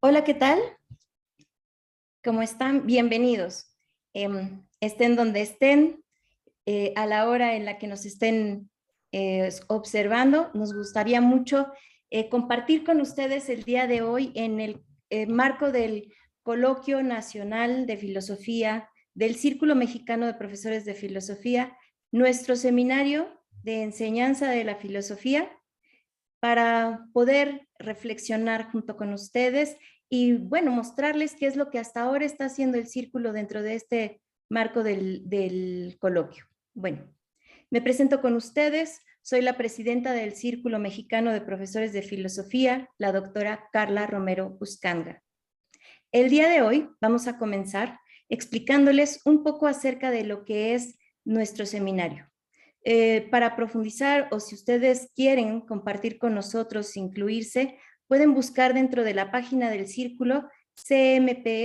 Hola, ¿qué tal? ¿Cómo están? Bienvenidos. Estén donde estén, a la hora en la que nos estén observando, nos gustaría mucho compartir con ustedes el día de hoy en el marco del Coloquio Nacional de Filosofía del Círculo Mexicano de Profesores de Filosofía, nuestro seminario de enseñanza de la filosofía para poder reflexionar junto con ustedes y, bueno, mostrarles qué es lo que hasta ahora está haciendo el círculo dentro de este marco del coloquio. Bueno, me presento con ustedes. Soy la presidenta del Círculo Mexicano de Profesores de Filosofía, la doctora Carla Romero Uscanga. El día de hoy vamos a comenzar explicándoles un poco acerca de lo que es nuestro seminario. Para profundizar o si ustedes quieren compartir con nosotros, incluirse, pueden buscar dentro de la página del círculo cmpf.mx.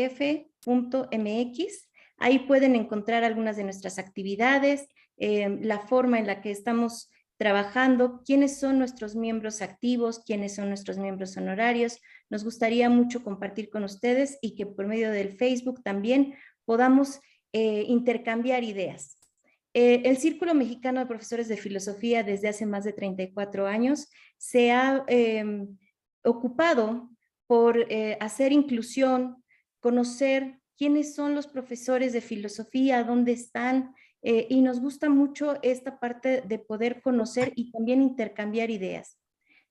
Ahí pueden encontrar algunas de nuestras actividades, la forma en la que estamos trabajando, quiénes son nuestros miembros activos, quiénes son nuestros miembros honorarios. Nos gustaría mucho compartir con ustedes y que por medio del Facebook también podamos intercambiar ideas. El Círculo Mexicano de Profesores de Filosofía desde hace más de 34 años se ha ocupado por hacer inclusión, conocer quiénes son los profesores de filosofía, dónde están, y nos gusta mucho esta parte de poder conocer y también intercambiar ideas.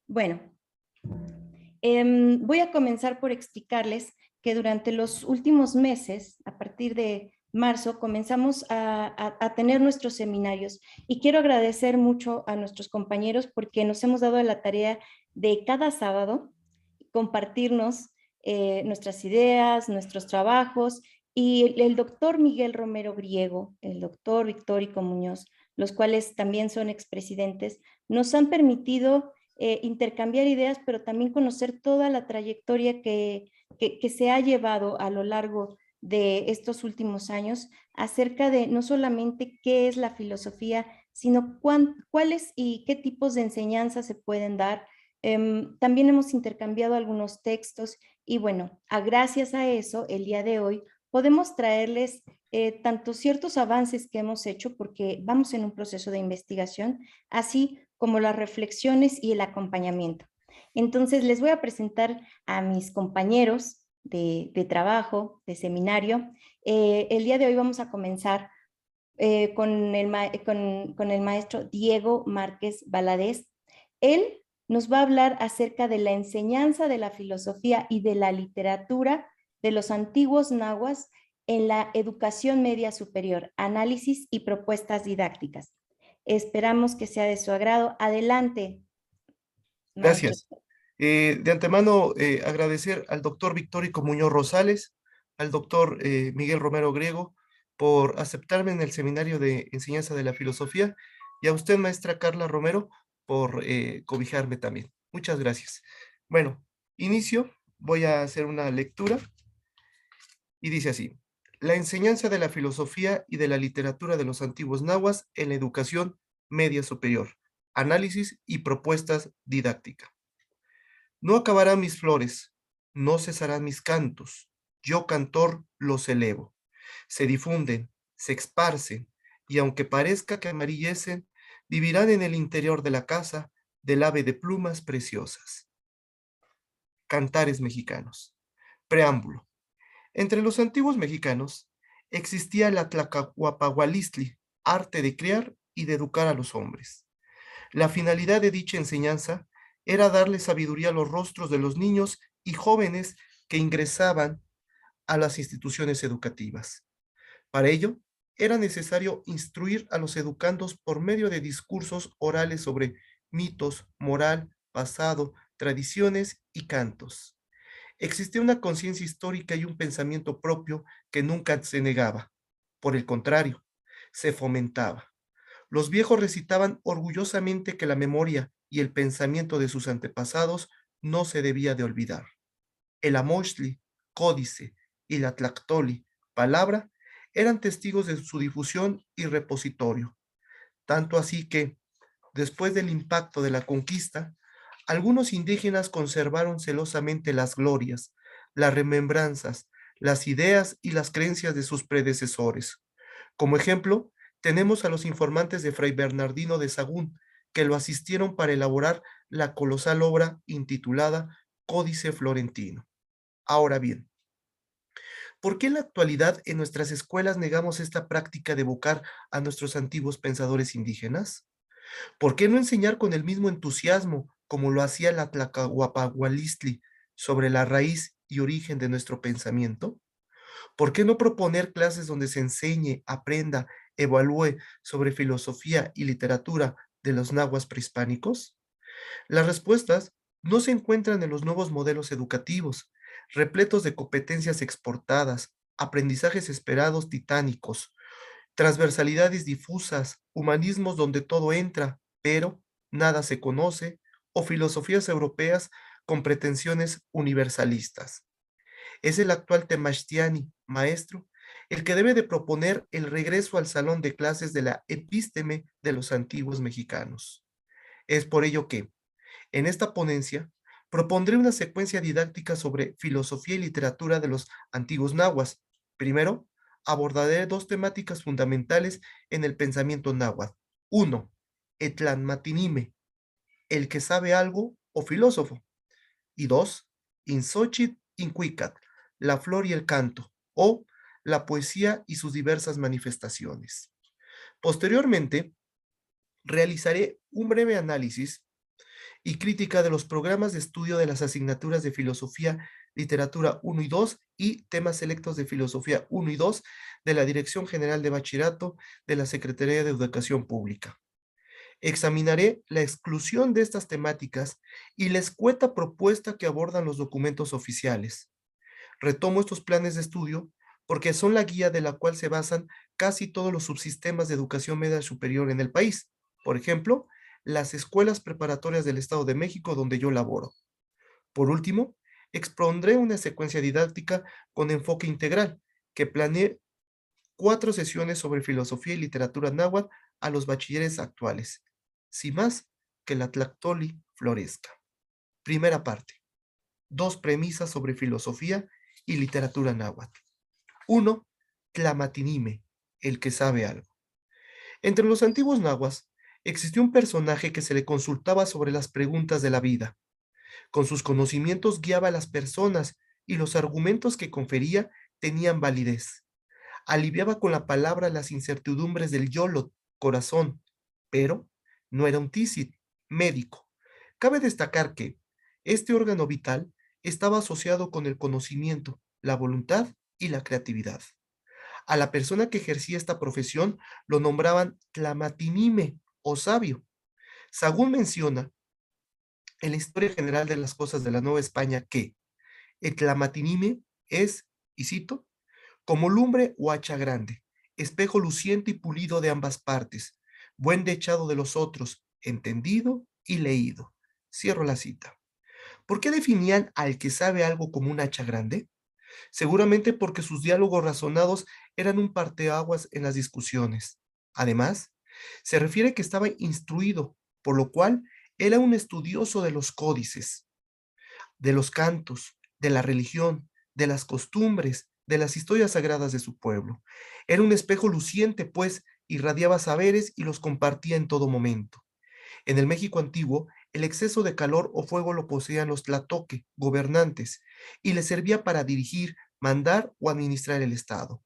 Bueno, voy a comenzar por explicarles que durante los últimos meses, a partir de marzo, comenzamos a tener nuestros seminarios y quiero agradecer mucho a nuestros compañeros porque nos hemos dado la tarea de cada sábado compartirnos nuestras ideas, nuestros trabajos, y el doctor Miguel Romero Griego, el doctor Victórico Muñoz, los cuales también son expresidentes, nos han permitido intercambiar ideas, pero también conocer toda la trayectoria que se ha llevado a lo largo de estos últimos años acerca de no solamente qué es la filosofía, sino cuáles y qué tipos de enseñanzas se pueden dar. También hemos intercambiado algunos textos y bueno, gracias a eso, el día de hoy podemos traerles tanto ciertos avances que hemos hecho porque vamos en un proceso de investigación, así como las reflexiones y el acompañamiento. Entonces les voy a presentar a mis compañeros de trabajo, de seminario. El día de hoy vamos a comenzar con el maestro Diego Márquez Valadez. Él nos va a hablar acerca de la enseñanza de la filosofía y de la literatura de los antiguos nahuas en la educación media superior, análisis y propuestas didácticas. Esperamos que sea de su agrado. Adelante, maestro. Gracias. De antemano, agradecer al doctor Victórico Muñoz Rosales, al doctor Miguel Romero Griego, por aceptarme en el seminario de enseñanza de la filosofía, y a usted, maestra Carla Romero, por cobijarme también. Muchas gracias. Bueno, inicio, voy a hacer una lectura y dice así: la enseñanza de la filosofía y de la literatura de los antiguos nahuas en la educación media superior, análisis y propuestas didácticas. No acabarán mis flores, no cesarán mis cantos, yo cantor los elevo. Se difunden, se esparcen, y aunque parezca que amarillecen, vivirán en el interior de la casa del ave de plumas preciosas. Cantares mexicanos. Preámbulo. Entre los antiguos mexicanos existía la tlacahuapahualistli, arte de criar y de educar a los hombres. La finalidad de dicha enseñanza era darle sabiduría a los rostros de los niños y jóvenes que ingresaban a las instituciones educativas. Para ello, era necesario instruir a los educandos por medio de discursos orales sobre mitos, moral, pasado, tradiciones y cantos. Existía una conciencia histórica y un pensamiento propio que nunca se negaba. Por el contrario, se fomentaba. Los viejos recitaban orgullosamente que la memoria y el pensamiento de sus antepasados no se debía de olvidar. El Amoxtli, códice, y la Tlactoli, palabra, eran testigos de su difusión y repositorio. Tanto así que, después del impacto de la conquista, algunos indígenas conservaron celosamente las glorias, las remembranzas, las ideas y las creencias de sus predecesores. Como ejemplo, tenemos a los informantes de Fray Bernardino de Sahagún, que lo asistieron para elaborar la colosal obra intitulada Códice Florentino. Ahora bien, ¿por qué en la actualidad en nuestras escuelas negamos esta práctica de evocar a nuestros antiguos pensadores indígenas? ¿Por qué no enseñar con el mismo entusiasmo como lo hacía la Tlacahuapahualistli sobre la raíz y origen de nuestro pensamiento? ¿Por qué no proponer clases donde se enseñe, aprenda, evalúe sobre filosofía y literatura de los nahuas prehispánicos? Las respuestas no se encuentran en los nuevos modelos educativos, repletos de competencias exportadas, aprendizajes esperados titánicos, transversalidades difusas, humanismos donde todo entra, pero nada se conoce, o filosofías europeas con pretensiones universalistas. Es el actual Temachtiani, maestro, el que debe de proponer el regreso al salón de clases de la epísteme de los antiguos mexicanos. Es por ello que, en esta ponencia, propondré una secuencia didáctica sobre filosofía y literatura de los antiguos nahuas. Primero, abordaré dos temáticas fundamentales en el pensamiento náhuatl. Uno, Etlanmatinime, el que sabe algo o filósofo. Y dos, Insochit Incuicat, la flor y el canto, o la poesía y sus diversas manifestaciones. Posteriormente, realizaré un breve análisis y crítica de los programas de estudio de las asignaturas de Filosofía, Literatura 1 y 2 y temas selectos de Filosofía 1 y 2 de la Dirección General de Bachillerato de la Secretaría de Educación Pública. Examinaré la exclusión de estas temáticas y la escueta propuesta que abordan los documentos oficiales. Retomo estos planes de estudio porque son la guía de la cual se basan casi todos los subsistemas de educación media superior en el país. Por ejemplo, las escuelas preparatorias del Estado de México donde yo laboro. Por último, expondré una secuencia didáctica con enfoque integral que planeé 4 sesiones sobre filosofía y literatura náhuatl a los bachilleres actuales, sin más que la tlactoli florezca. Primera parte. 2 premisas sobre filosofía y literatura náhuatl. 1. Tlamatinime, el que sabe algo. Entre los antiguos nahuas existió un personaje que se le consultaba sobre las preguntas de la vida. Con sus conocimientos guiaba a las personas y los argumentos que confería tenían validez. Aliviaba con la palabra las incertidumbres del yolot, corazón, pero no era un tísit, médico. Cabe destacar que este órgano vital estaba asociado con el conocimiento, la voluntad y la creatividad. A la persona que ejercía esta profesión lo nombraban tlamatinime o sabio. Sagún menciona en la historia general de las cosas de la Nueva España que el tlamatinime es, y cito, como lumbre o hacha grande, espejo luciente y pulido de ambas partes, buen dechado de los otros, entendido y leído. Cierro la cita. ¿Por qué definían al que sabe algo como un hacha grande? Seguramente porque sus diálogos razonados eran un parteaguas en las discusiones. Además, se refiere que estaba instruido, por lo cual era un estudioso de los códices, de los cantos, de la religión, de las costumbres, de las historias sagradas de su pueblo. Era un espejo luciente, pues, irradiaba saberes y los compartía en todo momento. En el México antiguo, el exceso de calor o fuego lo poseían los tlatoque, gobernantes, y les servía para dirigir, mandar o administrar el Estado.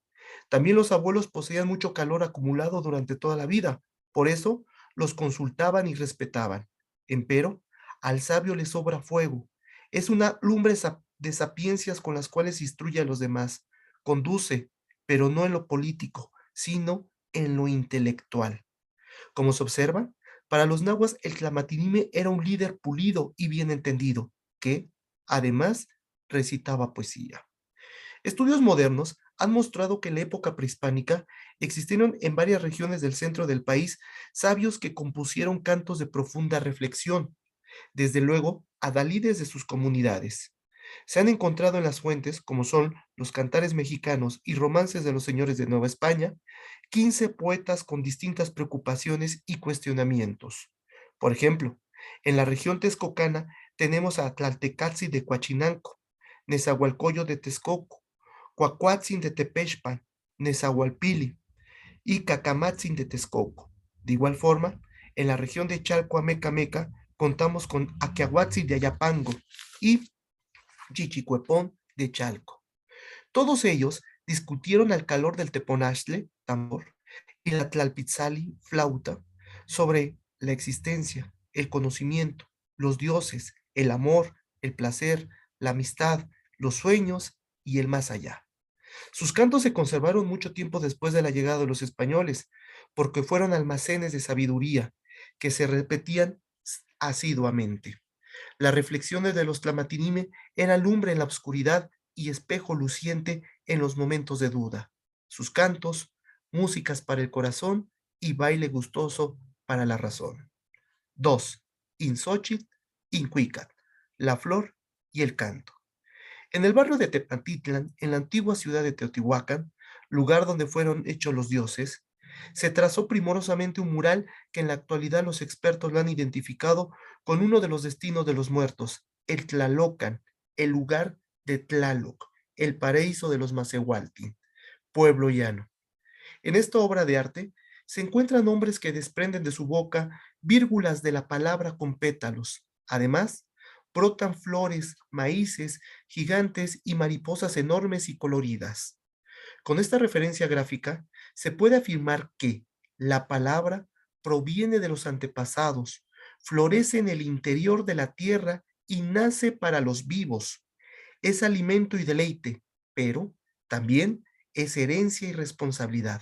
También los abuelos poseían mucho calor acumulado durante toda la vida, por eso los consultaban y respetaban. Empero, al sabio le sobra fuego. Es una lumbre de sapiencias con las cuales instruye a los demás. Conduce, pero no en lo político, sino en lo intelectual. Como se observa, para los nahuas el tlamatinime era un líder pulido y bien entendido, que, además, recitaba poesía. Estudios modernos han mostrado que en la época prehispánica existieron en varias regiones del centro del país sabios que compusieron cantos de profunda reflexión, desde luego adalides de sus comunidades. Se han encontrado en las fuentes, como son los cantares mexicanos y romances de los señores de Nueva España, 15 poetas con distintas preocupaciones y cuestionamientos. Por ejemplo, en la región texcocana tenemos a Tlaltecalzi de Coachinanco, Nezahualcoyo de Texcoco, Cuacuatzin de Tepexpan, Nezahualpili y Cacamatzin de Texcoco. De igual forma, en la región de Chalco-Amecameca contamos con Aquiahuatzin de Ayapango y Chichicuepón de Chalco. Todos ellos discutieron al calor del teponaztle, tambor, y la tlalpitzali, flauta, sobre la existencia, el conocimiento, los dioses, el amor, el placer, la amistad, los sueños y el más allá. Sus cantos se conservaron mucho tiempo después de la llegada de los españoles, porque fueron almacenes de sabiduría que se repetían asiduamente. Las reflexiones de los Tlamatinime eran lumbre en la oscuridad y espejo luciente en los momentos de duda. Sus cantos, músicas para el corazón y baile gustoso para la razón. 2. Inxóchitl, Incuicat, la flor y el canto. En el barrio de Tepantitlan, en la antigua ciudad de Teotihuacán, lugar donde fueron hechos los dioses, se trazó primorosamente un mural que en la actualidad los expertos lo han identificado con uno de los destinos de los muertos, el Tlalocan, el lugar de Tlaloc, el paraíso de los Macehualtin, pueblo llano. En esta obra de arte se encuentran hombres que desprenden de su boca vírgulas de la palabra con pétalos. Además, brotan flores, maíces, gigantes y mariposas enormes y coloridas. Con esta referencia gráfica, se puede afirmar que la palabra proviene de los antepasados, florece en el interior de la tierra y nace para los vivos. Es alimento y deleite, pero también es herencia y responsabilidad.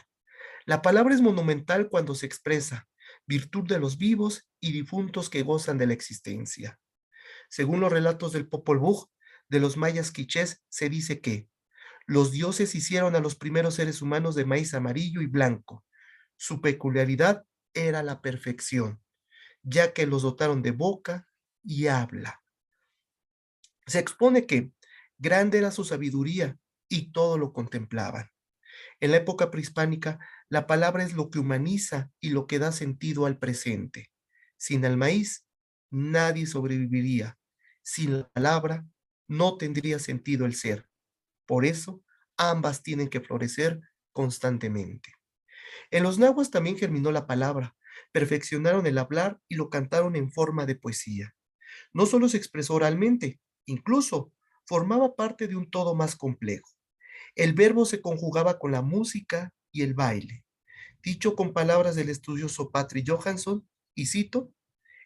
La palabra es monumental cuando se expresa, virtud de los vivos y difuntos que gozan de la existencia. Según los relatos del Popol Vuh, de los mayas quichés, se dice que los dioses hicieron a los primeros seres humanos de maíz amarillo y blanco. Su peculiaridad era la perfección, ya que los dotaron de boca y habla. Se expone que grande era su sabiduría y todo lo contemplaban. En la época prehispánica, la palabra es lo que humaniza y lo que da sentido al presente. Sin el maíz, nadie sobreviviría. Sin la palabra, no tendría sentido el ser. Por eso, ambas tienen que florecer constantemente. En los nahuas también germinó la palabra, perfeccionaron el hablar y lo cantaron en forma de poesía. No solo se expresó oralmente, incluso formaba parte de un todo más complejo. El verbo se conjugaba con la música y el baile. Dicho con palabras del estudioso Patrick Johansson, y cito,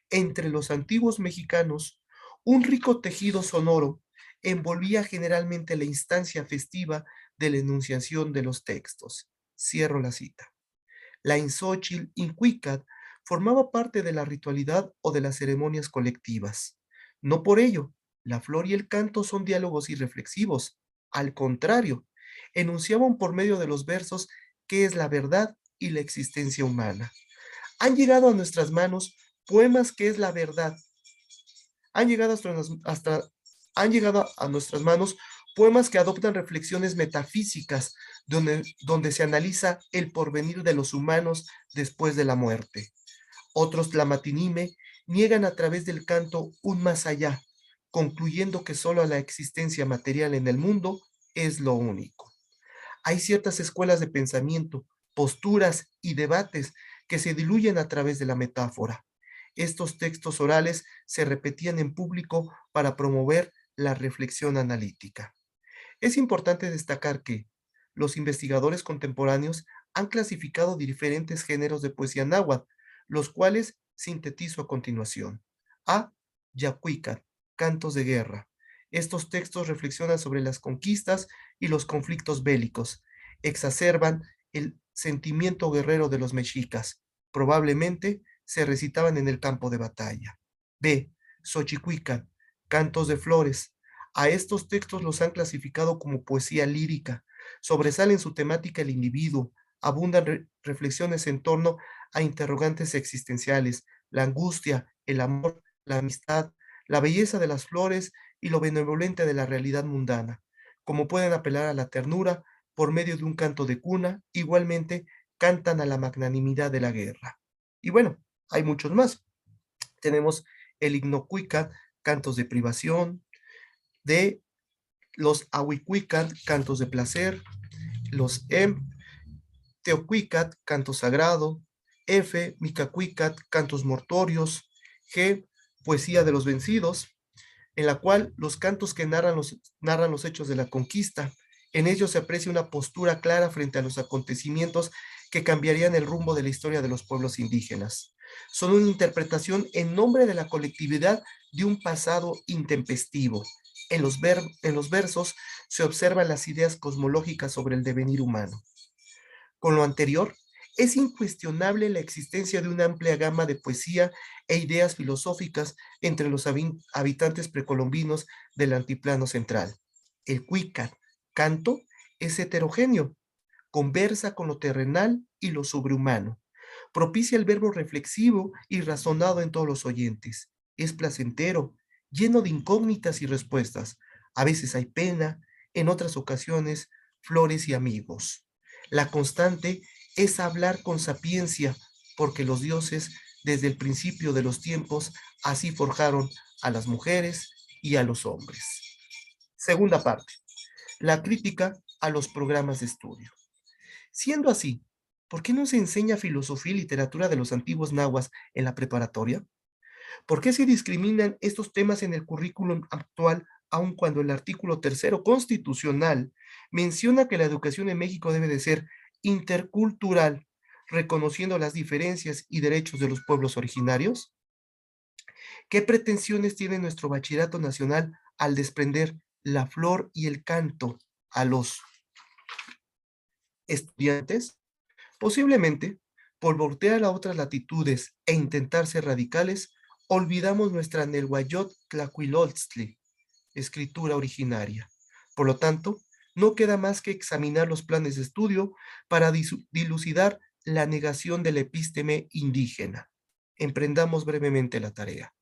entre los antiguos mexicanos, un rico tejido sonoro envolvía generalmente la instancia festiva de la enunciación de los textos. Cierro la cita. La Inxóchitl Incuicat formaba parte de la ritualidad o de las ceremonias colectivas. No por ello, la flor y el canto son diálogos irreflexivos. Al contrario, enunciaban por medio de los versos qué es la verdad y la existencia humana. Han llegado a nuestras manos poemas que es la verdad. Han llegado han llegado a nuestras manos poemas que adoptan reflexiones metafísicas donde se analiza el porvenir de los humanos después de la muerte. Otros Tlamatinime niegan a través del canto un más allá, concluyendo que solo la existencia material en el mundo es lo único. Hay ciertas escuelas de pensamiento, posturas y debates que se diluyen a través de la metáfora. Estos textos orales se repetían en público para promover la reflexión analítica. Es importante destacar que los investigadores contemporáneos han clasificado diferentes géneros de poesía náhuatl, los cuales sintetizo a continuación. A. Yacuicat, cantos de guerra. Estos textos reflexionan sobre las conquistas y los conflictos bélicos, exacerban el sentimiento guerrero de los mexicas. Probablemente se recitaban en el campo de batalla. B. Xochicuican, cantos de flores. A estos textos los han clasificado como poesía lírica. Sobresale en su temática el individuo. Abundan reflexiones en torno a interrogantes existenciales, la angustia, el amor, la amistad, la belleza de las flores y lo benevolente de la realidad mundana. Como pueden apelar a la ternura por medio de un canto de cuna, igualmente cantan a la magnanimidad de la guerra. Y bueno, hay muchos más. Tenemos el himno cuica, cantos de privación, de los Ahuicuicat, cantos de placer, los Teocuicat, canto sagrado, F, Micacuicat, cantos mortorios, G, poesía de los vencidos, en la cual los cantos que narran los hechos de la conquista, en ellos se aprecia una postura clara frente a los acontecimientos que cambiarían el rumbo de la historia de los pueblos indígenas. Son una interpretación en nombre de la colectividad de un pasado intempestivo. En los versos se observan las ideas cosmológicas sobre el devenir humano. Con lo anterior, es incuestionable la existencia de una amplia gama de poesía e ideas filosóficas entre los habitantes precolombinos del altiplano central. El cuica, canto, es heterogéneo, conversa con lo terrenal y lo sobrehumano. Propicia el verbo reflexivo y razonado en todos los oyentes. Es placentero, lleno de incógnitas y respuestas. A veces hay pena, en otras ocasiones flores y amigos. La constante es hablar con sapiencia, porque los dioses, desde el principio de los tiempos, así forjaron a las mujeres y a los hombres. Segunda parte, la crítica a los programas de estudio. Siendo así, ¿por qué no se enseña filosofía y literatura de los antiguos nahuas en la preparatoria? ¿Por qué se discriminan estos temas en el currículum actual, aun cuando el artículo tercero constitucional menciona que la educación en México debe de ser intercultural, reconociendo las diferencias y derechos de los pueblos originarios? ¿Qué pretensiones tiene nuestro bachillerato nacional al desprender la flor y el canto a los estudiantes? Posiblemente, por voltear a otras latitudes e intentar ser radicales, olvidamos nuestra Nelhuayot Tlacuiloltzli, escritura originaria. Por lo tanto, no queda más que examinar los planes de estudio para dilucidar la negación del epísteme indígena. Emprendamos brevemente la tarea.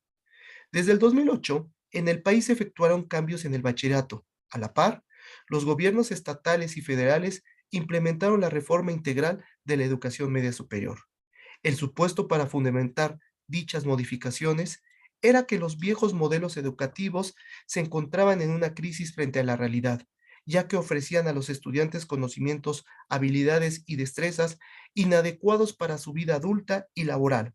Desde el 2008, en el país se efectuaron cambios en el bachillerato. A la par, los gobiernos estatales y federales implementaron la reforma integral de la educación media superior. El supuesto para fundamentar dichas modificaciones era que los viejos modelos educativos se encontraban en una crisis frente a la realidad, ya que ofrecían a los estudiantes conocimientos, habilidades y destrezas inadecuados para su vida adulta y laboral.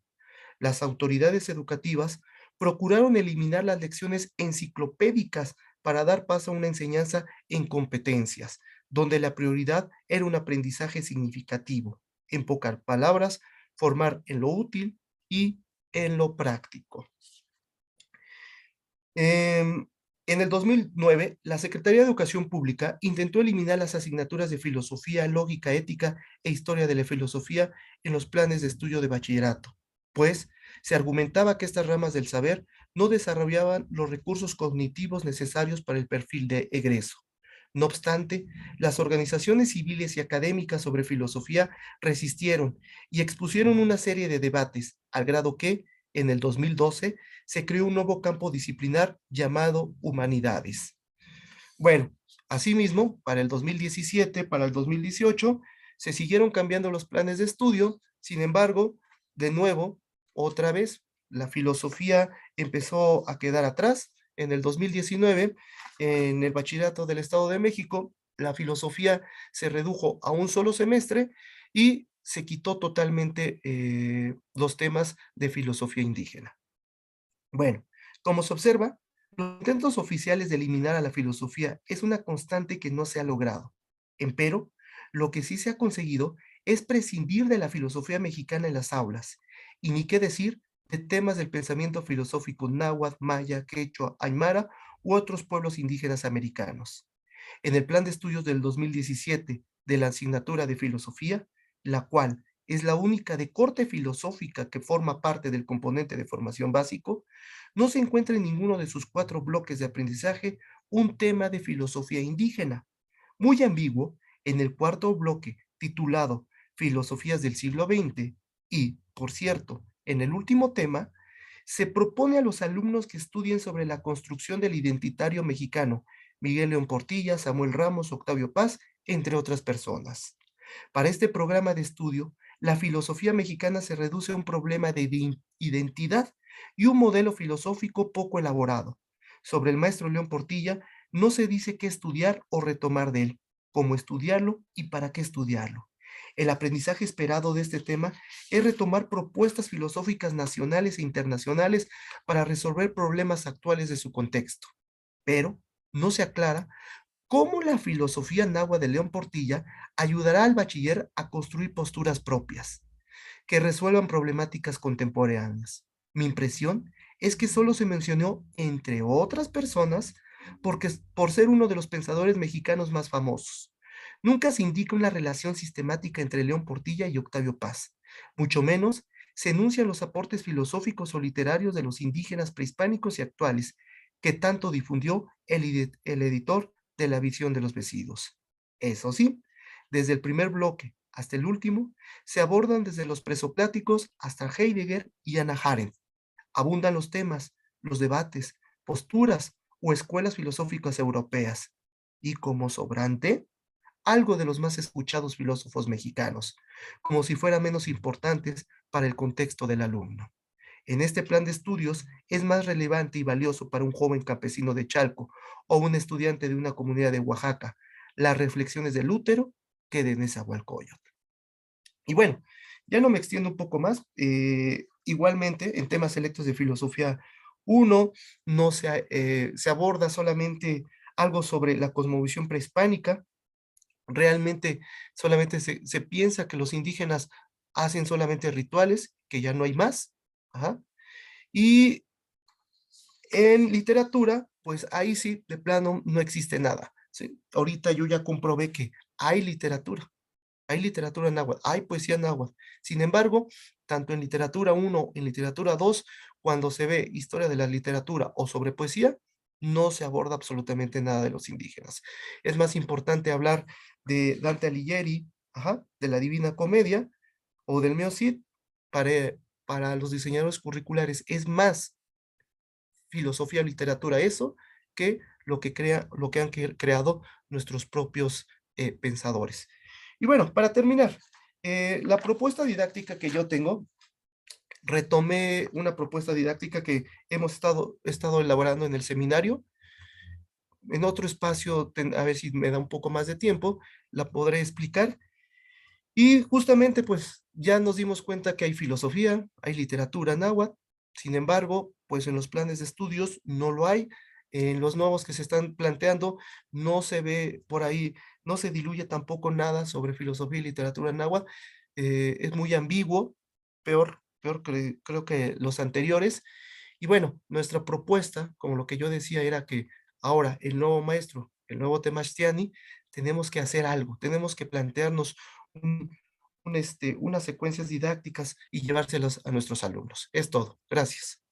Las autoridades educativas procuraron eliminar las lecciones enciclopédicas para dar paso a una enseñanza en competencias, donde la prioridad era un aprendizaje significativo. En pocas palabras, formar en lo útil y en lo práctico. En el 2009, la Secretaría de Educación Pública intentó eliminar las asignaturas de filosofía, lógica, ética e historia de la filosofía en los planes de estudio de bachillerato, pues se argumentaba que estas ramas del saber no desarrollaban los recursos cognitivos necesarios para el perfil de egreso. No obstante, las organizaciones civiles y académicas sobre filosofía resistieron y expusieron una serie de debates, al grado que, en el 2012, se creó un nuevo campo disciplinar llamado Humanidades. Bueno, asimismo, para el 2017, para el 2018, se siguieron cambiando los planes de estudio. Sin embargo, de nuevo, otra vez, la filosofía empezó a quedar atrás. En el 2019, en el Bachillerato del Estado de México, la filosofía se redujo a un solo semestre y se quitó totalmente los temas de filosofía indígena. Bueno, como se observa, los intentos oficiales de eliminar a la filosofía es una constante que no se ha logrado. Empero, lo que sí se ha conseguido es prescindir de la filosofía mexicana en las aulas, y ni qué decir de temas del pensamiento filosófico náhuatl, maya, quechua, aymara u otros pueblos indígenas americanos. En el plan de estudios del 2017 de la asignatura de filosofía, la cual es la única de corte filosófica que forma parte del componente de formación básico, no se encuentra en ninguno de sus 4 bloques de aprendizaje un tema de filosofía indígena. Muy ambiguo, en el cuarto bloque, titulado Filosofías del siglo XX, y, por cierto, en el último tema, se propone a los alumnos que estudien sobre la construcción del identitario mexicano, Miguel León Portilla, Samuel Ramos, Octavio Paz, entre otras personas. Para este programa de estudio, la filosofía mexicana se reduce a un problema de identidad y un modelo filosófico poco elaborado. Sobre el maestro León Portilla, No se dice qué estudiar o retomar de él, cómo estudiarlo y para qué estudiarlo. El aprendizaje esperado de este tema es retomar propuestas filosóficas nacionales e internacionales para resolver problemas actuales de su contexto, pero no se aclara cómo la filosofía náhuatl de León Portilla ayudará al bachiller a construir posturas propias que resuelvan problemáticas contemporáneas. Mi impresión es que solo se mencionó, entre otras personas, por ser uno de los pensadores mexicanos más famosos. Nunca se indica una relación sistemática entre León Portilla y Octavio Paz, mucho menos se enuncian los aportes filosóficos o literarios de los indígenas prehispánicos y actuales, que tanto difundió el editor de La visión de los vecinos. Eso sí, desde el primer bloque hasta el último, se abordan desde los presocráticos hasta Heidegger y Hannah Arendt. Abundan los temas, los debates, posturas o escuelas filosóficas europeas. Y como sobrante, algo de los más escuchados filósofos mexicanos, como si fueran menos importantes para el contexto del alumno. En este plan de estudios es más relevante y valioso para un joven campesino de Chalco o un estudiante de una comunidad de Oaxaca las reflexiones de Lútero que de Nezahualcóyotl. Y bueno, ya no me extiendo un poco más. Igualmente, en temas selectos de filosofía uno no se aborda solamente algo sobre la cosmovisión prehispánica. Realmente solamente se piensa que los indígenas hacen solamente rituales, que ya no hay más. Ajá. Y en literatura, pues ahí sí, de plano, no existe nada. ¿Sí? Ahorita yo ya comprobé que hay literatura náhuatl, hay poesía náhuatl. Sin embargo, tanto en literatura uno, en literatura 2, cuando se ve historia de la literatura o sobre poesía, no se aborda absolutamente nada de los indígenas. Es más importante hablar de Dante Alighieri, ajá, de la Divina Comedia o del Meo Cid para, para los diseñadores curriculares. Es más filosofía, literatura, eso, que lo que han creado nuestros propios pensadores. Y bueno, para terminar, la propuesta didáctica que yo tengo, retomé una propuesta didáctica que hemos estado elaborando en el seminario. En otro espacio, a ver si me da un poco más de tiempo, la podré explicar. Y justamente, pues ya nos dimos cuenta que hay filosofía, hay literatura náhuatl, sin embargo, pues en los planes de estudios no lo hay. En los nuevos que se están planteando, no se ve por ahí, no se diluye tampoco nada sobre filosofía y literatura náhuatl. Es muy ambiguo, peor que, creo que los anteriores. Y bueno, nuestra propuesta, como lo que yo decía, era que ahora el nuevo maestro, el nuevo Temachtiani, tenemos que hacer algo, tenemos que plantearnos un, unas secuencias didácticas y llevárselas a nuestros alumnos. Es todo. Gracias.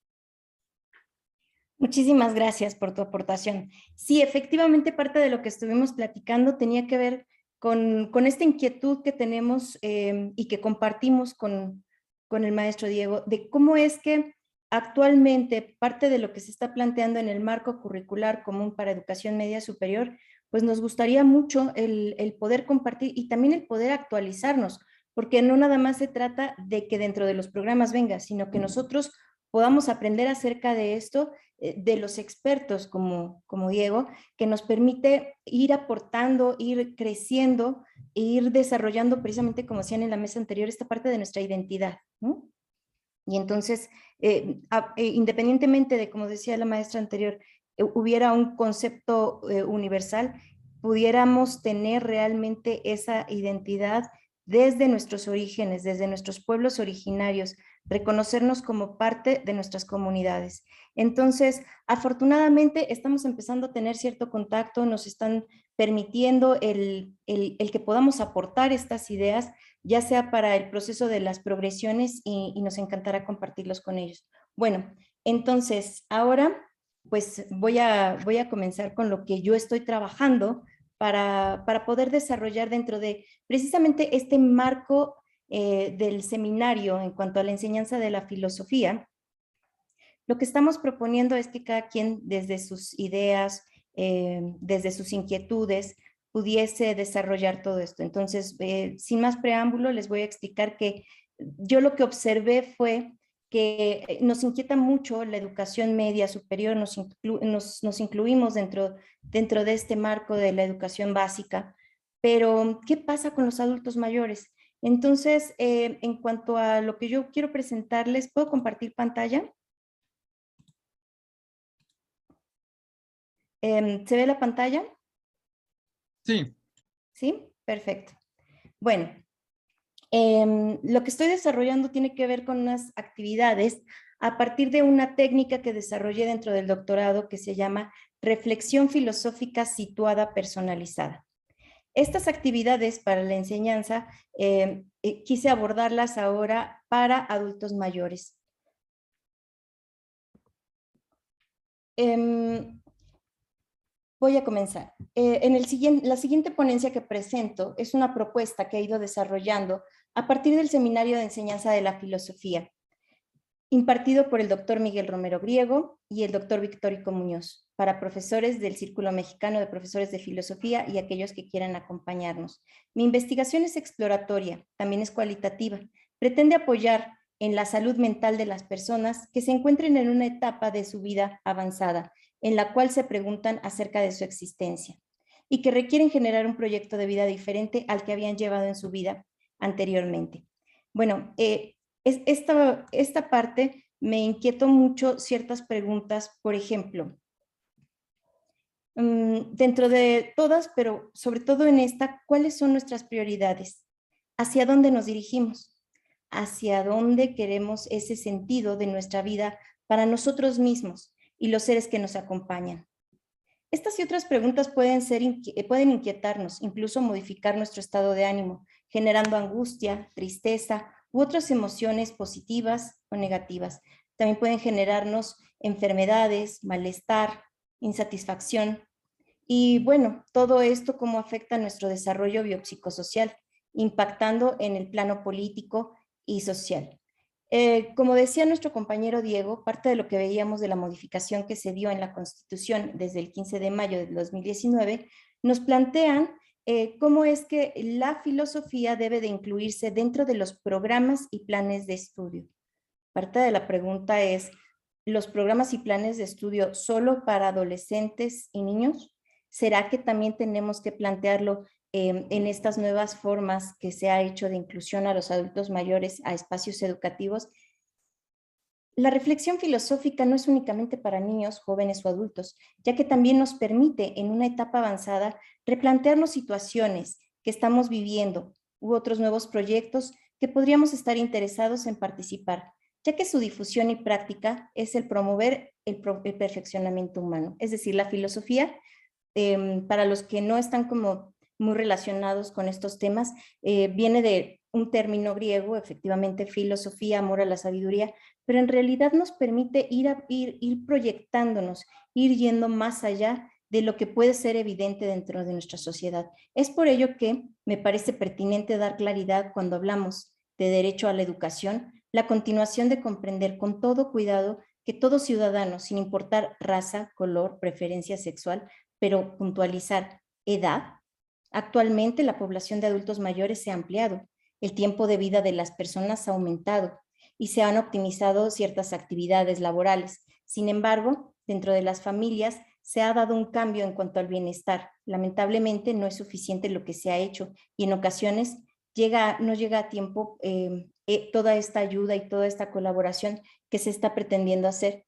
Muchísimas gracias por tu aportación. Sí, efectivamente parte de lo que estuvimos platicando tenía que ver con esta inquietud que tenemos y que compartimos con el maestro Diego, de cómo es que actualmente parte de lo que se está planteando en el marco curricular común para educación media superior, pues nos gustaría mucho el poder compartir y también el poder actualizarnos, porque no nada más se trata de que dentro de los programas venga, sino que nosotros podamos aprender acerca de esto de los expertos como Diego, que nos permite ir aportando, ir creciendo e ir desarrollando precisamente, como decían en la mesa anterior, esta parte de nuestra identidad, ¿no? Y entonces, independientemente de, como decía la maestra anterior, hubiera un concepto universal, pudiéramos tener realmente esa identidad desde nuestros orígenes, desde nuestros pueblos originarios, reconocernos como parte de nuestras comunidades. Entonces, afortunadamente estamos empezando a tener cierto contacto, nos están permitiendo el que podamos aportar estas ideas, ya sea para el proceso de las progresiones y nos encantará compartirlos con ellos. Bueno, entonces ahora pues voy a comenzar con lo que yo estoy trabajando para poder desarrollar dentro de precisamente este marco del seminario en cuanto a la enseñanza de la filosofía. Lo que estamos proponiendo es que cada quien desde sus ideas, desde sus inquietudes, pudiese desarrollar todo esto. Entonces, sin más preámbulo, les voy a explicar que yo lo que observé fue que nos inquieta mucho la educación media superior, nos incluimos dentro de este marco de la educación básica, pero ¿qué pasa con los adultos mayores? Entonces, en cuanto a lo que yo quiero presentarles, ¿puedo compartir pantalla? ¿Se ve la pantalla? Sí. ¿Sí? Perfecto. Bueno, lo que estoy desarrollando tiene que ver con unas actividades a partir de una técnica que desarrollé dentro del doctorado que se llama reflexión filosófica situada personalizada. Estas actividades para la enseñanza quise abordarlas ahora para adultos mayores. Voy a comenzar. La siguiente ponencia que presento es una propuesta que he ido desarrollando a partir del Seminario de Enseñanza de la Filosofía, impartido por el doctor Miguel Romero Griego y el doctor Victórico Muñoz, para profesores del Círculo Mexicano de Profesores de Filosofía y aquellos que quieran acompañarnos. Mi investigación es exploratoria, también es cualitativa. Pretende apoyar en la salud mental de las personas que se encuentren en una etapa de su vida avanzada, en la cual se preguntan acerca de su existencia y que requieren generar un proyecto de vida diferente al que habían llevado en su vida anteriormente. Bueno, esta parte me inquietó mucho ciertas preguntas, por ejemplo, dentro de todas, pero sobre todo en esta, ¿cuáles son nuestras prioridades? ¿Hacia dónde nos dirigimos? ¿Hacia dónde queremos ese sentido de nuestra vida para nosotros mismos y los seres que nos acompañan? Estas y otras preguntas pueden inquietarnos, incluso modificar nuestro estado de ánimo, generando angustia, tristeza u otras emociones positivas o negativas. También pueden generarnos enfermedades, malestar, insatisfacción. Y bueno, todo esto cómo afecta nuestro desarrollo biopsicosocial, impactando en el plano político y social. Como decía nuestro compañero Diego, parte de lo que veíamos de la modificación que se dio en la Constitución desde el 15 de mayo del 2019, nos plantean cómo es que la filosofía debe de incluirse dentro de los programas y planes de estudio. Parte de la pregunta es, ¿los programas y planes de estudio solo para adolescentes y niños? ¿Será que también tenemos que plantearlo en estas nuevas formas que se ha hecho de inclusión a los adultos mayores a espacios educativos? La reflexión filosófica no es únicamente para niños, jóvenes o adultos, ya que también nos permite en una etapa avanzada replantearnos situaciones que estamos viviendo u otros nuevos proyectos que podríamos estar interesados en participar, ya que su difusión y práctica es el promover el perfeccionamiento humano. Es decir, la filosofía, para los que no están como muy relacionados con estos temas, viene de un término griego, efectivamente, filosofía, amor a la sabiduría, pero en realidad nos permite ir proyectándonos, ir yendo más allá de lo que puede ser evidente dentro de nuestra sociedad. Es por ello que me parece pertinente dar claridad cuando hablamos de derecho a la educación, la continuación de comprender con todo cuidado que todo ciudadano, sin importar raza, color, preferencia sexual, pero puntualizar edad. Actualmente la población de adultos mayores se ha ampliado, el tiempo de vida de las personas ha aumentado y se han optimizado ciertas actividades laborales. Sin embargo, dentro de las familias se ha dado un cambio en cuanto al bienestar. Lamentablemente no es suficiente lo que se ha hecho y en ocasiones no llega a tiempo toda esta ayuda y toda esta colaboración que se está pretendiendo hacer.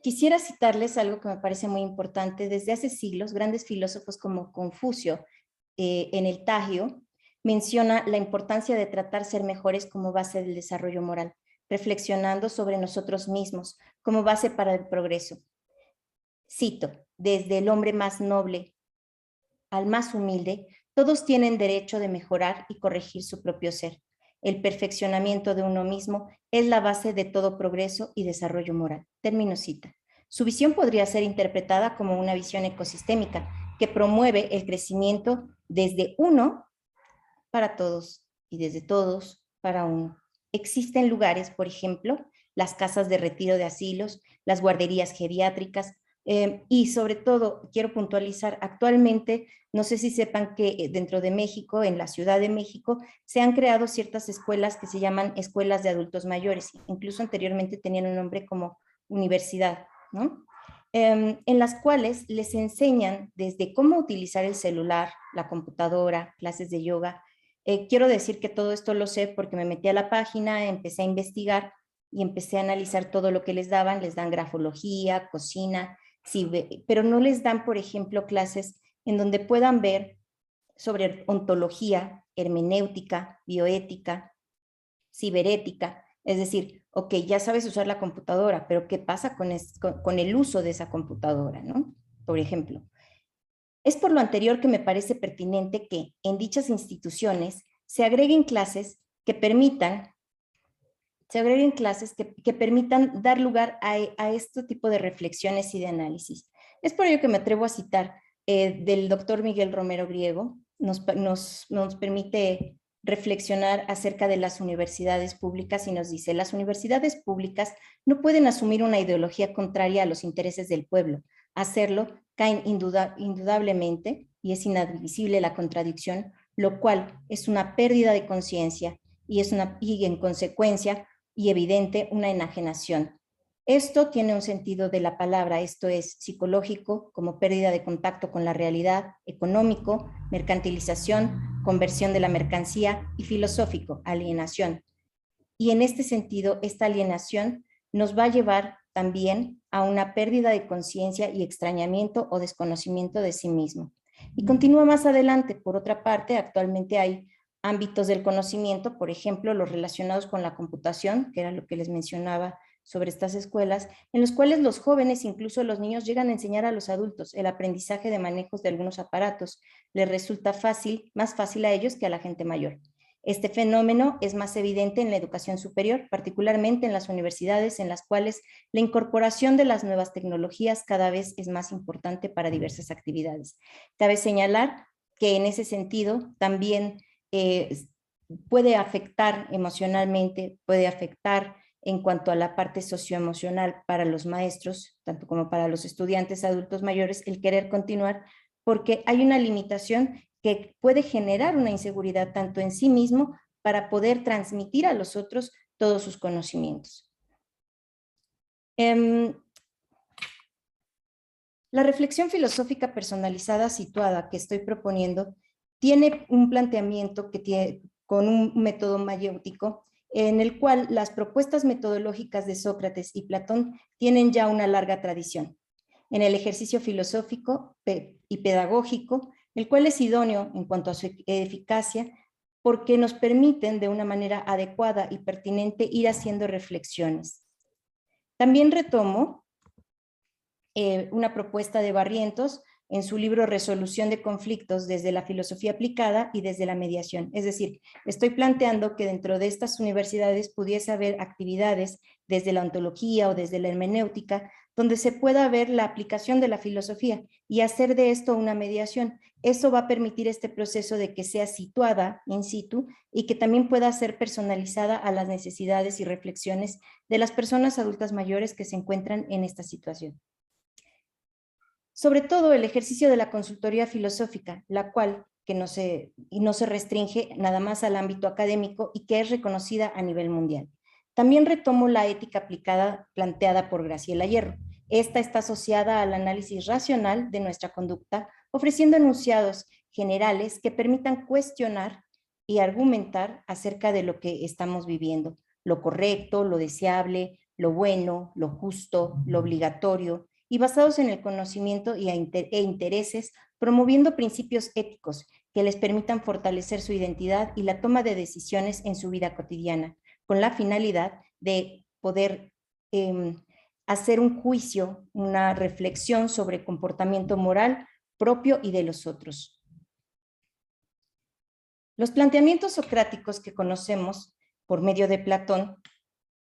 Quisiera citarles algo que me parece muy importante. Desde hace siglos, grandes filósofos como Confucio, en el Tagio, menciona la importancia de tratar ser mejores como base del desarrollo moral, reflexionando sobre nosotros mismos como base para el progreso. Cito, desde el hombre más noble al más humilde, todos tienen derecho de mejorar y corregir su propio ser. El perfeccionamiento de uno mismo es la base de todo progreso y desarrollo moral. Termino cita. Su visión podría ser interpretada como una visión ecosistémica que promueve el crecimiento desde uno para todos y desde todos para uno. Existen lugares, por ejemplo, las casas de retiro de asilos, las guarderías geriátricas Y sobre todo, quiero puntualizar, actualmente, no sé si sepan que dentro de México, en la Ciudad de México, se han creado ciertas escuelas que se llaman escuelas de adultos mayores, incluso anteriormente tenían un nombre como universidad, ¿no? En las cuales les enseñan desde cómo utilizar el celular, la computadora, clases de yoga. Quiero decir que todo esto lo sé porque me metí a la página, empecé a investigar y empecé a analizar todo lo que les daban. Les dan grafología, cocina, sí, pero no les dan, por ejemplo, clases en donde puedan ver sobre ontología, hermenéutica, bioética, ciberética. Es decir, ok, ya sabes usar la computadora, pero ¿qué pasa con el uso de esa computadora, ¿no? Por ejemplo. Es por lo anterior que me parece pertinente que en dichas instituciones se agreguen clases que permitan dar lugar a este tipo de reflexiones y de análisis. Es por ello que me atrevo a citar del doctor Miguel Romero Griego, nos permite reflexionar acerca de las universidades públicas y nos dice: las universidades públicas no pueden asumir una ideología contraria a los intereses del pueblo. Hacerlo caen indudablemente, y es inadmisible la contradicción, lo cual es una pérdida de conciencia y en consecuencia y evidente una enajenación. Esto tiene un sentido de la palabra, esto es psicológico, como pérdida de contacto con la realidad, económico, mercantilización, conversión de la mercancía, y filosófico, alienación. Y en este sentido, esta alienación nos va a llevar también a una pérdida de conciencia y extrañamiento o desconocimiento de sí mismo. Y continúa más adelante. Por otra parte, actualmente hay ámbitos del conocimiento, por ejemplo, los relacionados con la computación, que era lo que les mencionaba sobre estas escuelas, en los cuales los jóvenes, incluso los niños, llegan a enseñar a los adultos el aprendizaje de manejos de algunos aparatos. Les resulta más fácil a ellos que a la gente mayor. Este fenómeno es más evidente en la educación superior, particularmente en las universidades, en las cuales la incorporación de las nuevas tecnologías cada vez es más importante para diversas actividades. Cabe señalar que en ese sentido también puede afectar emocionalmente, puede afectar en cuanto a la parte socioemocional para los maestros, tanto como para los estudiantes adultos mayores, el querer continuar, porque hay una limitación que puede generar una inseguridad tanto en sí mismo para poder transmitir a los otros todos sus conocimientos. La reflexión filosófica personalizada situada que estoy proponiendo tiene un planteamiento con un método mayéutico en el cual las propuestas metodológicas de Sócrates y Platón tienen ya una larga tradición. En el ejercicio filosófico y pedagógico, el cual es idóneo en cuanto a su eficacia, porque nos permiten de una manera adecuada y pertinente ir haciendo reflexiones. También retomo una propuesta de Barrientos en su libro Resolución de conflictos desde la filosofía aplicada y desde la mediación. Es decir, estoy planteando que dentro de estas universidades pudiese haber actividades desde la ontología o desde la hermenéutica, donde se pueda ver la aplicación de la filosofía y hacer de esto una mediación. Eso va a permitir este proceso de que sea situada in situ y que también pueda ser personalizada a las necesidades y reflexiones de las personas adultas mayores que se encuentran en esta situación. Sobre todo el ejercicio de la consultoría filosófica, la cual no se restringe nada más al ámbito académico y que es reconocida a nivel mundial. También retomo la ética aplicada planteada por Graciela Hierro. Esta está asociada al análisis racional de nuestra conducta, ofreciendo enunciados generales que permitan cuestionar y argumentar acerca de lo que estamos viviendo, lo correcto, lo deseable, lo bueno, lo justo, lo obligatorio, y basados en el conocimiento e intereses, promoviendo principios éticos que les permitan fortalecer su identidad y la toma de decisiones en su vida cotidiana, con la finalidad de poder hacer un juicio, una reflexión sobre comportamiento moral propio y de los otros. Los planteamientos socráticos que conocemos por medio de Platón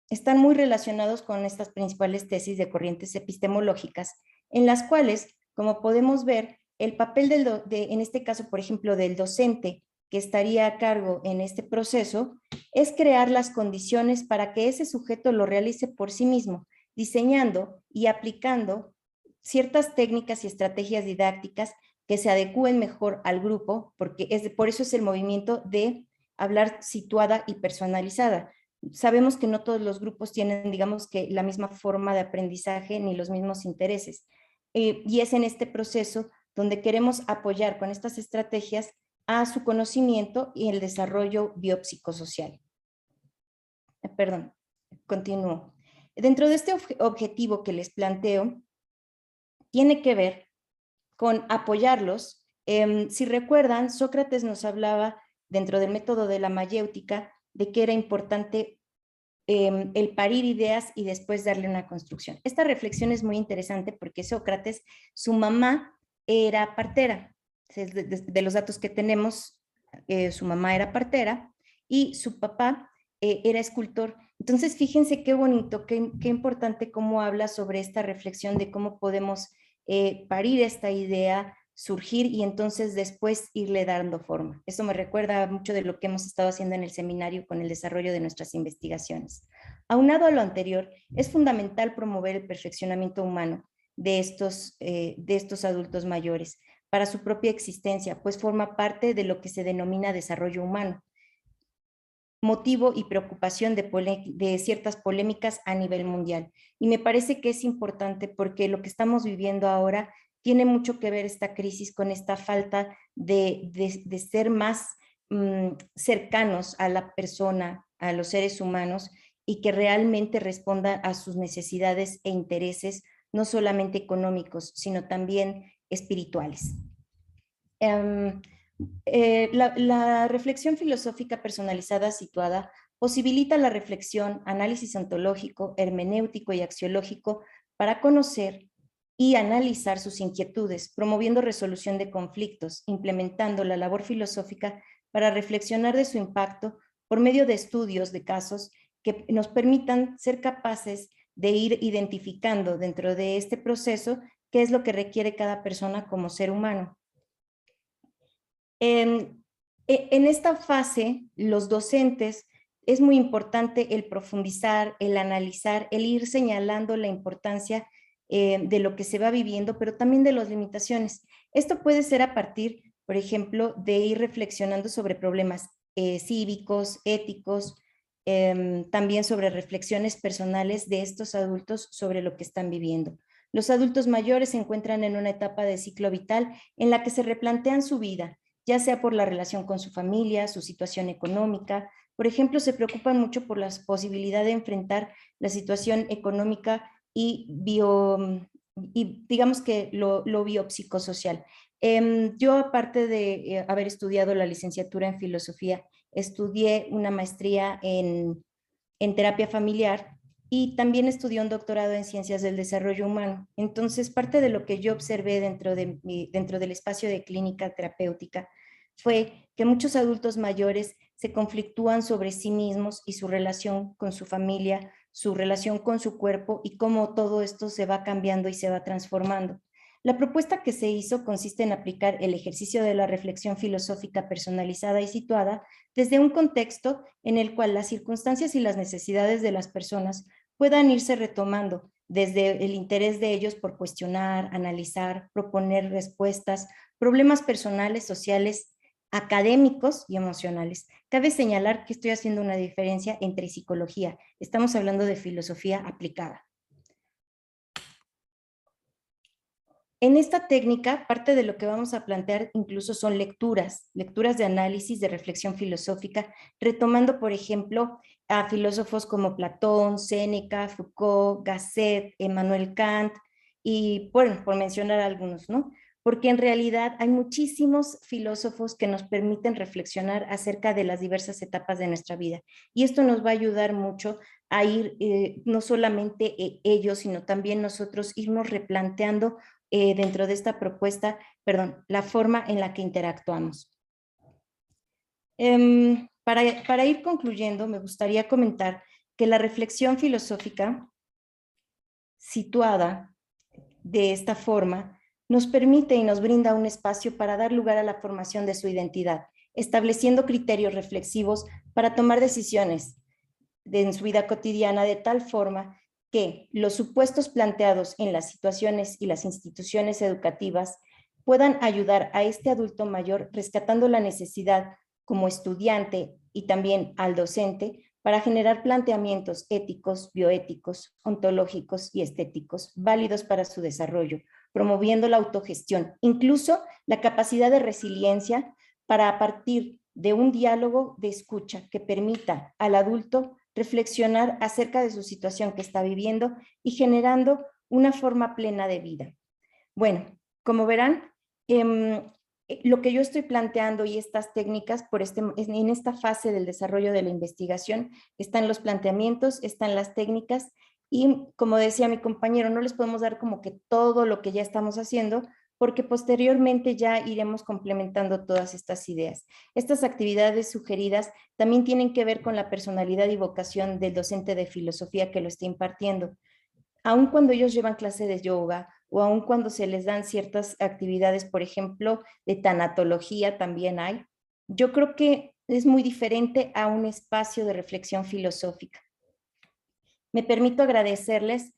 están muy relacionados con estas principales tesis de corrientes epistemológicas, en las cuales, como podemos ver, el papel en este caso, por ejemplo, del docente que estaría a cargo en este proceso, es crear las condiciones para que ese sujeto lo realice por sí mismo, diseñando y aplicando ciertas técnicas y estrategias didácticas que se adecúen mejor al grupo, porque por eso es el movimiento de hablar situada y personalizada. Sabemos que no todos los grupos tienen, digamos, que la misma forma de aprendizaje ni los mismos intereses. Y es en este proceso donde queremos apoyar con estas estrategias a su conocimiento y el desarrollo biopsicosocial. Perdón, continúo. Dentro de este objetivo que les planteo, tiene que ver con apoyarlos. Si recuerdan, Sócrates nos hablaba dentro del método de la mayéutica de que era importante el parir ideas y después darle una construcción. Esta reflexión es muy interesante porque Sócrates, su mamá era partera. De los datos que tenemos, su mamá era partera y su papá era escultor. Entonces, fíjense qué bonito, qué importante cómo habla sobre esta reflexión de cómo podemos parir esta idea, surgir y entonces después irle dando forma. Eso me recuerda mucho de lo que hemos estado haciendo en el seminario con el desarrollo de nuestras investigaciones. Aunado a lo anterior, es fundamental promover el perfeccionamiento humano de estos adultos mayores para su propia existencia, pues forma parte de lo que se denomina desarrollo humano, motivo y preocupación de ciertas polémicas a nivel mundial. Y me parece que es importante porque lo que estamos viviendo ahora tiene mucho que ver esta crisis con esta falta de ser más cercanos a la persona, a los seres humanos, y que realmente responda a sus necesidades e intereses, no solamente económicos, sino también espirituales. La reflexión filosófica personalizada situada posibilita la reflexión, análisis ontológico, hermenéutico y axiológico para conocer y analizar sus inquietudes, promoviendo resolución de conflictos, implementando la labor filosófica para reflexionar de su impacto por medio de estudios de casos que nos permitan ser capaces de ir identificando dentro de este proceso qué es lo que requiere cada persona como ser humano. En esta fase, los docentes, es muy importante el profundizar, el analizar, el ir señalando la importancia de lo que se va viviendo, pero también de las limitaciones. Esto puede ser a partir, por ejemplo, de ir reflexionando sobre problemas cívicos, éticos, también sobre reflexiones personales de estos adultos sobre lo que están viviendo. Los adultos mayores se encuentran en una etapa de ciclo vital en la que se replantean su vida, ya sea por la relación con su familia, su situación económica. Por ejemplo, se preocupan mucho por la posibilidad de enfrentar la situación económica y digamos que lo biopsicosocial. Yo, aparte de haber estudiado la licenciatura en filosofía, estudié una maestría en terapia familiar y también estudié un doctorado en ciencias del desarrollo humano. Entonces, parte de lo que yo observé dentro del espacio de clínica terapéutica fue que muchos adultos mayores se conflictúan sobre sí mismos y su relación con su familia, su relación con su cuerpo y cómo todo esto se va cambiando y se va transformando. La propuesta que se hizo consiste en aplicar el ejercicio de la reflexión filosófica personalizada y situada desde un contexto en el cual las circunstancias y las necesidades de las personas puedan irse retomando desde el interés de ellos por cuestionar, analizar, proponer respuestas, problemas personales, sociales, académicos y emocionales. Cabe señalar que estoy haciendo una diferencia entre psicología. Estamos hablando de filosofía aplicada. En esta técnica, parte de lo que vamos a plantear incluso son lecturas de análisis, de reflexión filosófica, retomando, por ejemplo, a filósofos como Platón, Séneca, Foucault, Gasset, Emmanuel Kant, y bueno, por mencionar algunos, ¿no? Porque en realidad hay muchísimos filósofos que nos permiten reflexionar acerca de las diversas etapas de nuestra vida. Y esto nos va a ayudar mucho a ir, no solamente ellos, sino también nosotros irnos replanteando dentro de esta propuesta, la forma en la que interactuamos. Para ir concluyendo, me gustaría comentar que la reflexión filosófica situada de esta forma nos permite y nos brinda un espacio para dar lugar a la formación de su identidad, estableciendo criterios reflexivos para tomar decisiones en su vida cotidiana de tal forma que los supuestos planteados en las situaciones y las instituciones educativas puedan ayudar a este adulto mayor rescatando la necesidad como estudiante y también al docente para generar planteamientos éticos, bioéticos, ontológicos y estéticos válidos para su desarrollo, promoviendo la autogestión, incluso la capacidad de resiliencia para a partir de un diálogo de escucha que permita al adulto reflexionar acerca de su situación que está viviendo y generando una forma plena de vida. Bueno, como verán, lo que yo estoy planteando y estas técnicas en esta fase del desarrollo de la investigación están los planteamientos, están las técnicas y como decía mi compañero, no les podemos dar como que todo lo que ya estamos haciendo porque posteriormente ya iremos complementando todas estas ideas. Estas actividades sugeridas también tienen que ver con la personalidad y vocación del docente de filosofía que lo está impartiendo. Aun cuando ellos llevan clase de yoga o aun cuando se les dan ciertas actividades, por ejemplo, de tanatología también hay, yo creo que es muy diferente a un espacio de reflexión filosófica. Me permito agradecerles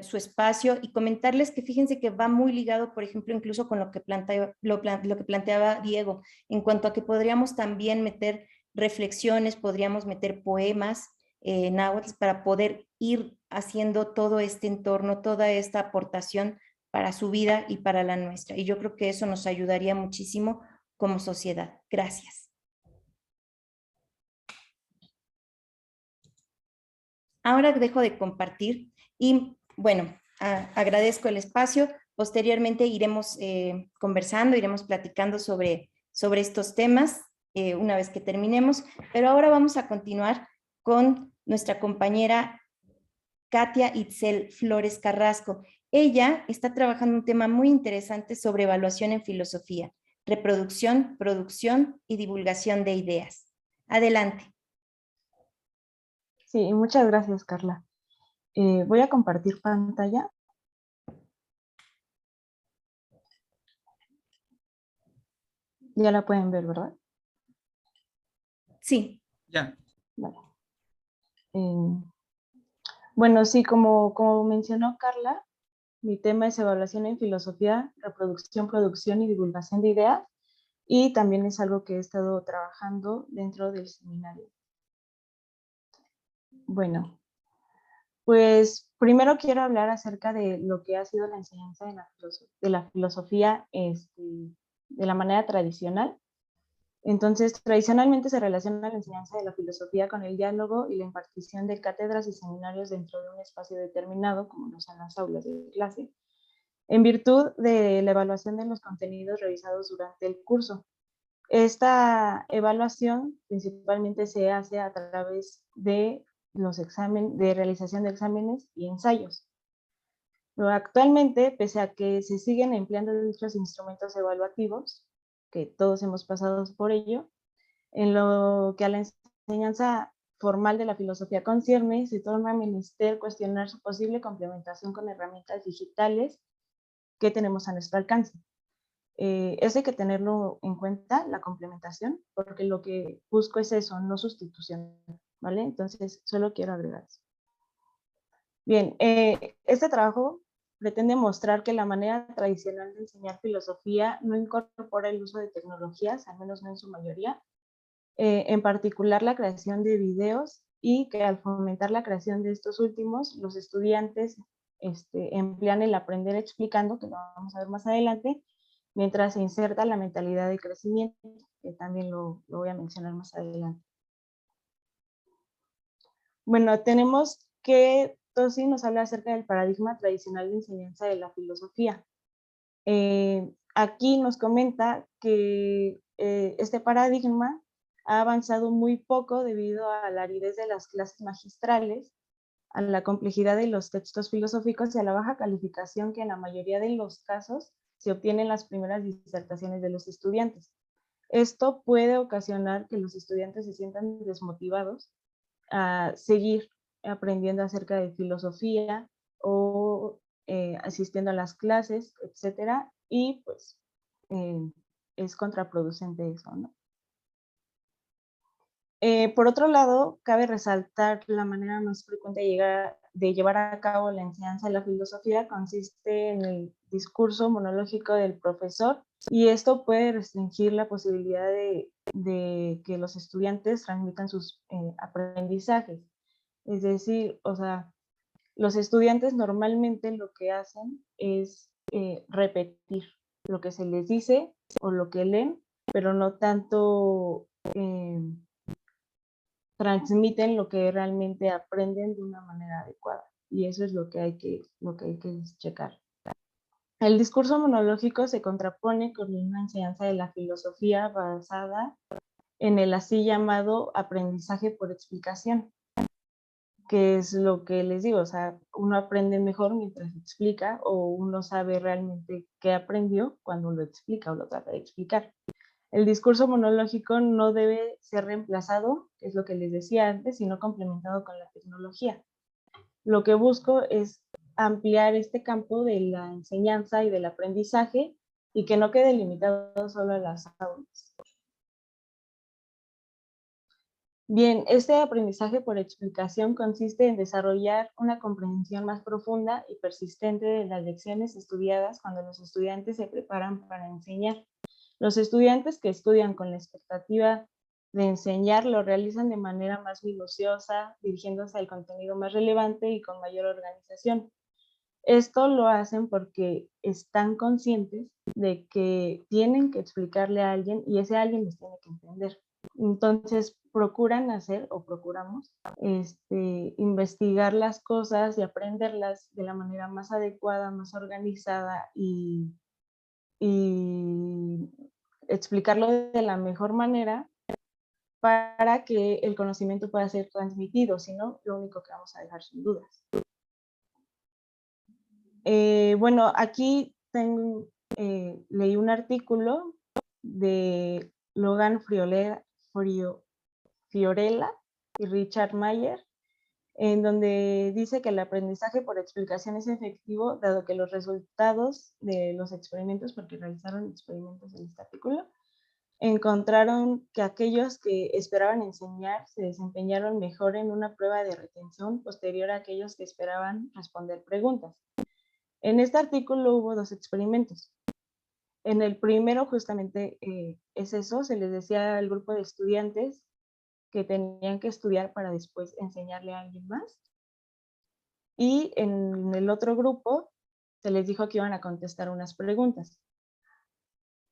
su espacio y comentarles que fíjense que va muy ligado, por ejemplo, incluso con lo que planteaba Diego, en cuanto a que podríamos también meter reflexiones, podríamos meter poemas náhuatl para poder ir haciendo todo este entorno, toda esta aportación para su vida y para la nuestra. Y yo creo que eso nos ayudaría muchísimo como sociedad. Gracias. Ahora dejo de compartir y bueno, agradezco el espacio. Posteriormente iremos conversando, iremos platicando sobre estos temas una vez que terminemos, pero ahora vamos a continuar con nuestra compañera Katia Itzel Flores Carrasco. Ella está trabajando un tema muy interesante sobre evaluación en filosofía, reproducción, producción y divulgación de ideas. Adelante. Sí, muchas gracias, Carla. Voy a compartir pantalla. Ya la pueden ver, ¿verdad? Sí. Ya. Vale. Bueno, sí, como mencionó Carla, mi tema es evaluación en filosofía, reproducción, producción y divulgación de ideas, y también es algo que he estado trabajando dentro del seminario. Bueno, pues primero quiero hablar acerca de lo que ha sido la enseñanza de la filosofía de la manera tradicional. Entonces, tradicionalmente se relaciona la enseñanza de la filosofía con el diálogo y la impartición de cátedras y seminarios dentro de un espacio determinado, como lo son las aulas de clase, en virtud de la evaluación de los contenidos revisados durante el curso. Esta evaluación principalmente se hace a través de de realización de exámenes y ensayos. Pero actualmente, pese a que se siguen empleando dichos instrumentos evaluativos, que todos hemos pasado por ello, en lo que a la enseñanza formal de la filosofía concierne, se torna menester cuestionar su posible complementación con herramientas digitales que tenemos a nuestro alcance. Eso hay que tenerlo en cuenta, la complementación, porque lo que busco es eso, no sustitución, ¿vale? Entonces, solo quiero agregar eso. Bien, este trabajo pretende mostrar que la manera tradicional de enseñar filosofía no incorpora el uso de tecnologías, al menos no en su mayoría, en particular la creación de videos, y que al fomentar la creación de estos últimos, los estudiantes emplean el aprender explicando, que lo vamos a ver más adelante, mientras se inserta la mentalidad de crecimiento, que también lo voy a mencionar más adelante. Bueno, tenemos que Tosi nos habla acerca del paradigma tradicional de enseñanza de la filosofía. Aquí nos comenta que este paradigma ha avanzado muy poco debido a la aridez de las clases magistrales, a la complejidad de los textos filosóficos y a la baja calificación que en la mayoría de los casos se obtiene en las primeras disertaciones de los estudiantes. Esto puede ocasionar que los estudiantes se sientan desmotivados a seguir aprendiendo acerca de filosofía o asistiendo a las clases, etcétera, y pues es contraproducente eso, ¿no? Por otro lado, cabe resaltar la manera más frecuente de llevar a cabo la enseñanza de la filosofía consiste en el discurso monológico del profesor, y esto puede restringir la posibilidad de que los estudiantes transmitan sus aprendizajes. Es decir, o sea, los estudiantes normalmente lo que hacen es repetir lo que se les dice o lo que leen, pero no tanto transmiten lo que realmente aprenden de una manera adecuada. Y eso es lo que hay que checar. El discurso monológico se contrapone con una enseñanza de la filosofía basada en el así llamado aprendizaje por explicación, que es lo que les digo, o sea, uno aprende mejor mientras explica, o uno sabe realmente qué aprendió cuando lo explica o lo trata de explicar. El discurso monológico no debe ser reemplazado, que es lo que les decía antes, sino complementado con la tecnología. Lo que busco es ampliar este campo de la enseñanza y del aprendizaje y que no quede limitado solo a las aulas. Bien, este aprendizaje por explicación consiste en desarrollar una comprensión más profunda y persistente de las lecciones estudiadas cuando los estudiantes se preparan para enseñar. Los estudiantes que estudian con la expectativa de enseñar lo realizan de manera más minuciosa, dirigiéndose al contenido más relevante y con mayor organización. Esto lo hacen porque están conscientes de que tienen que explicarle a alguien y ese alguien les tiene que entender. Entonces procuran hacer o procuramos investigar las cosas y aprenderlas de la manera más adecuada, más organizada y explicarlo de la mejor manera para que el conocimiento pueda ser transmitido, si no, lo único que vamos a dejar son dudas. Bueno, aquí leí un artículo de Logan Fiorella y Richard Mayer, en donde dice que el aprendizaje por explicación es efectivo, dado que los resultados de los experimentos, porque realizaron experimentos en este artículo, encontraron que aquellos que esperaban enseñar se desempeñaron mejor en una prueba de retención posterior a aquellos que esperaban responder preguntas. En este artículo hubo 2 experimentos. En el primero justamente es eso, se les decía al grupo de estudiantes que tenían que estudiar para después enseñarle a alguien más. Y en el otro grupo se les dijo que iban a contestar unas preguntas.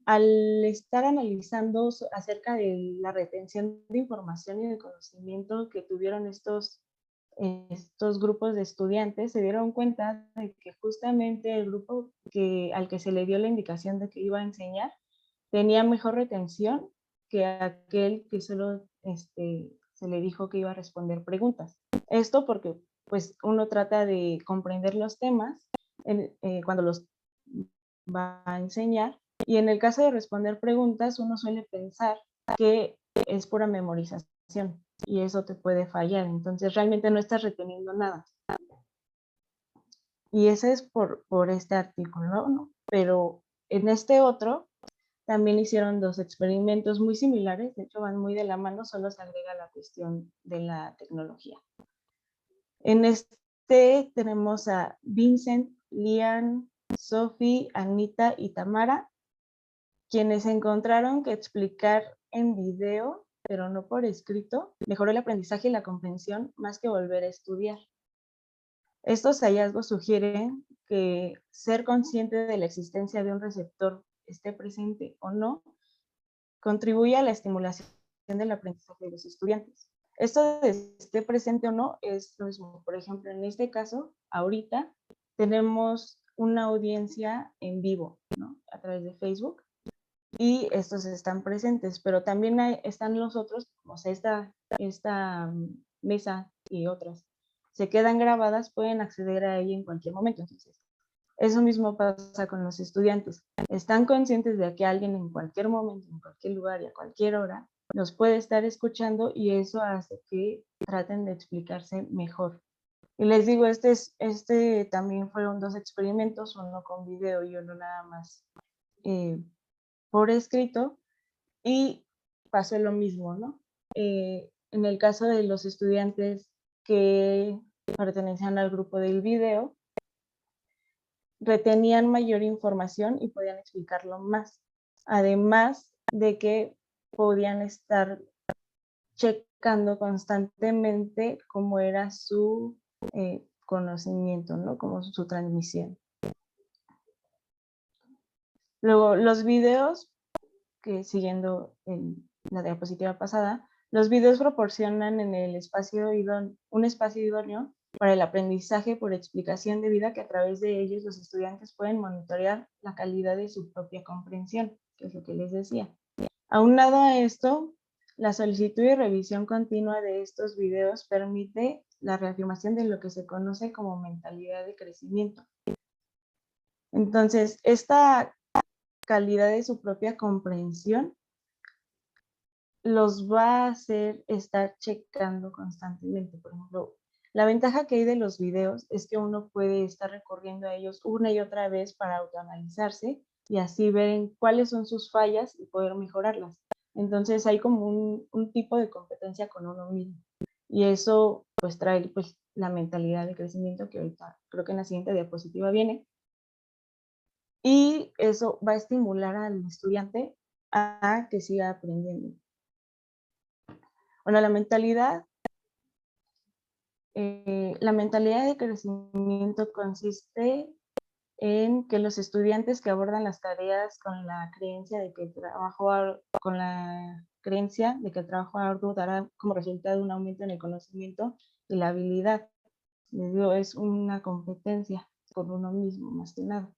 Al estar analizando acerca de la retención de información y de conocimiento que tuvieron estos grupos de estudiantes, se dieron cuenta de que justamente el grupo al que se le dio la indicación de que iba a enseñar tenía mejor retención que aquel que solo se le dijo que iba a responder preguntas. Esto porque pues uno trata de comprender los temas cuando los va a enseñar, y en el caso de responder preguntas uno suele pensar que es pura memorización y eso te puede fallar, entonces realmente no estás reteniendo nada. Y ese es por este artículo, ¿no? Pero en este otro también hicieron 2 experimentos muy similares, de hecho van muy de la mano, solo se agrega la cuestión de la tecnología. En este tenemos a Vincent, Lian, Sophie, Anita y Tamara, quienes encontraron que explicar en video, pero no por escrito, mejoró el aprendizaje y la comprensión más que volver a estudiar. Estos hallazgos sugieren que ser consciente de la existencia de un receptor, esté presente o no, contribuye a la estimulación del aprendizaje de los estudiantes. Esto de esté presente o no es lo mismo. Por ejemplo, en este caso, ahorita tenemos una audiencia en vivo, ¿no? A través de Facebook, y estos están presentes, pero también están los otros, como esta mesa y otras, se quedan grabadas, pueden acceder a ella en cualquier momento. Entonces, eso mismo pasa con los estudiantes. Están conscientes de que alguien en cualquier momento, en cualquier lugar y a cualquier hora los puede estar escuchando, y eso hace que traten de explicarse mejor. Y les digo, también fueron 2 experimentos, uno con video y uno nada más por escrito, y pasó lo mismo, ¿no? en el caso de los estudiantes que pertenecían al grupo del video, retenían mayor información y podían explicarlo más. Además de que podían estar checando constantemente cómo era su conocimiento, ¿no? Como su transmisión. Luego, los videos, que siguiendo la diapositiva pasada, los videos proporcionan en el espacio un espacio idóneo para el aprendizaje por explicación debida, que a través de ellos los estudiantes pueden monitorear la calidad de su propia comprensión, que es lo que les decía. Aunado a esto, la solicitud y revisión continua de estos videos permite la reafirmación de lo que se conoce como mentalidad de crecimiento. Entonces, esta calidad de su propia comprensión los va a hacer estar checando constantemente. Por ejemplo, la ventaja que hay de los videos es que uno puede estar recurriendo a ellos una y otra vez para autoanalizarse y así ver en cuáles son sus fallas y poder mejorarlas. Entonces hay como un tipo de competencia con uno mismo. Y eso pues trae pues la mentalidad de crecimiento, que ahorita creo que en la siguiente diapositiva viene. Y eso va a estimular al estudiante a que siga aprendiendo. Bueno, la mentalidad de crecimiento consiste en que los estudiantes que abordan las tareas con la creencia de que el trabajo arduo dará como resultado un aumento en el conocimiento y la habilidad. Les digo, es una competencia por uno mismo, más que nada.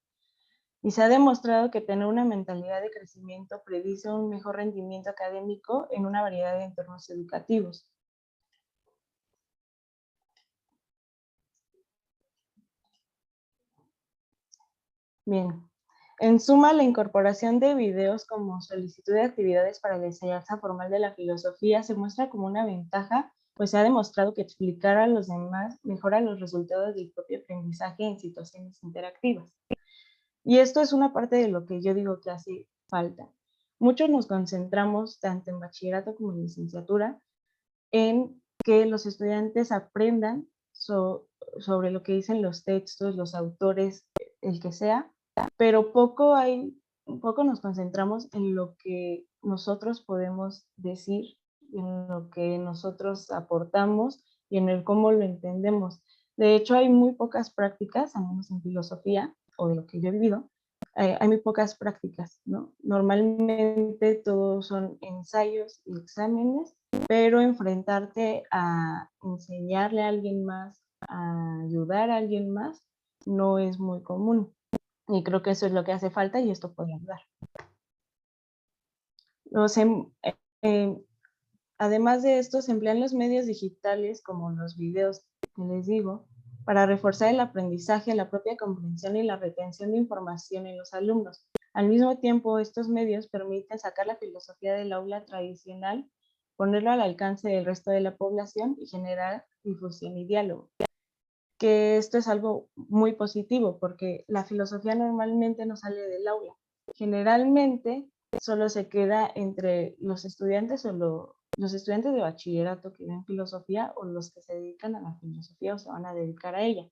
Y se ha demostrado que tener una mentalidad de crecimiento predice un mejor rendimiento académico en una variedad de entornos educativos. Bien, en suma, la incorporación de videos como solicitud de actividades para la enseñanza formal de la filosofía se muestra como una ventaja, pues se ha demostrado que explicar a los demás mejora los resultados del propio aprendizaje en situaciones interactivas. Y esto es una parte de lo que yo digo que hace falta. Muchos nos concentramos, tanto en bachillerato como en licenciatura, en que los estudiantes aprendan sobre lo que dicen los textos, los autores, el que sea, pero poco nos concentramos en lo que nosotros podemos decir, en lo que nosotros aportamos y en el cómo lo entendemos. De hecho, hay muy pocas prácticas, al menos en filosofía, o de lo que yo he vivido, hay muy pocas prácticas, ¿no? Normalmente todos son ensayos y exámenes, pero enfrentarte a enseñarle a alguien más, a ayudar a alguien más, no es muy común. Y creo que eso es lo que hace falta y esto puede ayudar. Además de esto, se emplean los medios digitales como los videos que les digo, para reforzar el aprendizaje, la propia comprensión y la retención de información en los alumnos. Al mismo tiempo, estos medios permiten sacar la filosofía del aula tradicional, ponerlo al alcance del resto de la población y generar difusión y diálogo. Que esto es algo muy positivo porque la filosofía normalmente no sale del aula. Generalmente solo se queda entre los estudiantes los estudiantes de bachillerato que ven filosofía o los que se dedican a la filosofía o se van a dedicar a ella.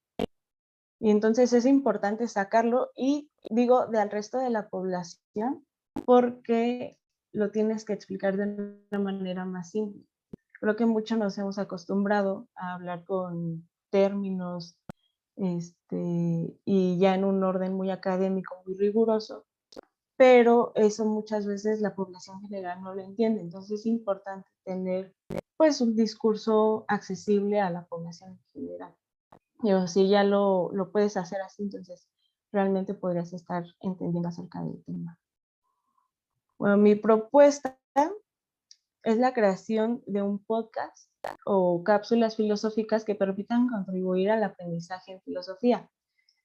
Y entonces es importante sacarlo y digo al resto de la población porque lo tienes que explicar de una manera más simple. Creo que muchos nos hemos acostumbrado a hablar con términos y ya en un orden muy académico, muy riguroso, pero eso muchas veces la población general no lo entiende. Entonces es importante tener pues un discurso accesible a la población en general. Pero si ya lo puedes hacer así, entonces realmente podrías estar entendiendo acerca del tema. Bueno, mi propuesta es la creación de un podcast o cápsulas filosóficas que permitan contribuir al aprendizaje en filosofía.